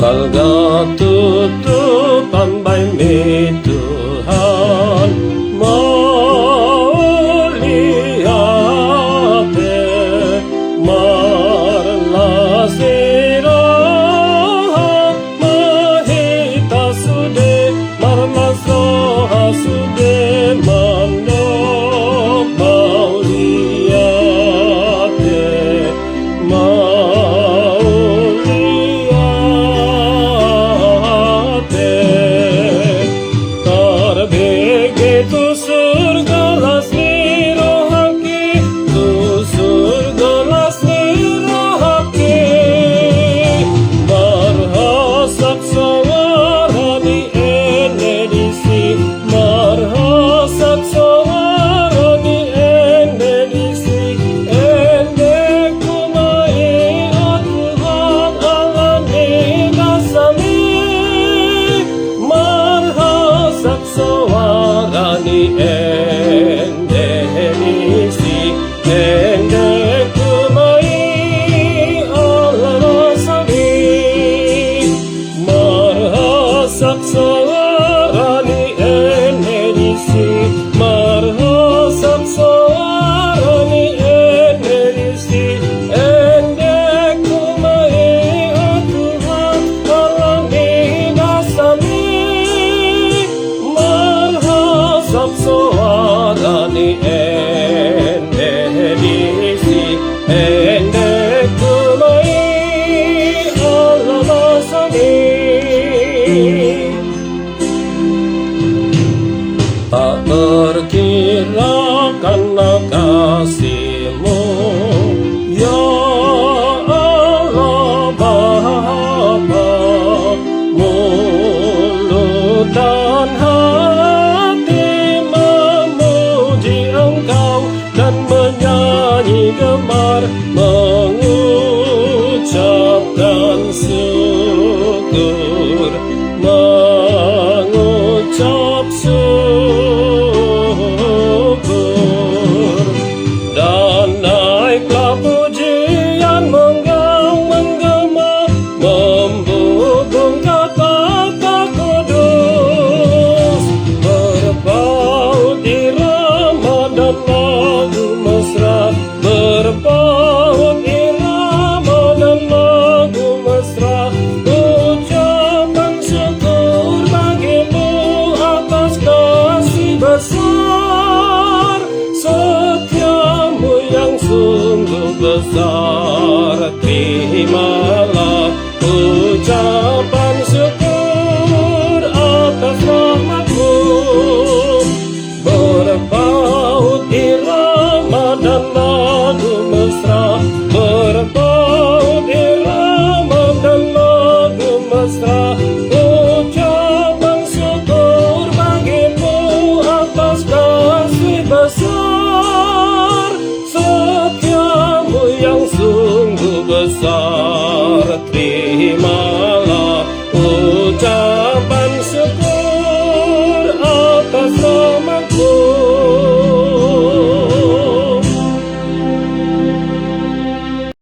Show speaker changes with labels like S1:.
S1: Balga tutupan bayi Tuhan melihat marla sirah mahita sude marla soha sude mandok mauliat begitu surga lasni rohaki, tu surga lasni rohaki, marhasak sawarani enedisi, marhasak sawarani enedisi, ende kumai atuhan alani dasami, marhasak sawarani endenisi ende kumai alarasani marhasak sawarani endenisi marhasak sawarani endenisi ende kumai atuhan alani dasami marhasak sawarani endenisi ende kumai alamasani. Tak terkirakan kasih-Mu ya Allah Bapa, mulut dan hati memuji Engkau dan menyanyi gemar mengucapkan syukur, mengucap syukur, dan naiklah pujian menggema membubung kata-kata kudus, berpaut irama dan lagu mesra, berpaut irama dan lagu mesra, ucapan syukur bagi-Mu atas kasih besar, setia-Mu yang sungguh besar. Terimalah ucapan syukur atas rahmat-Mu, berpaut irama dan lagu mesra, berpaut irama dan lagu mesra, ucapan syukur bagi-Mu atas kasih besar, setia-Mu yang sungguh besar.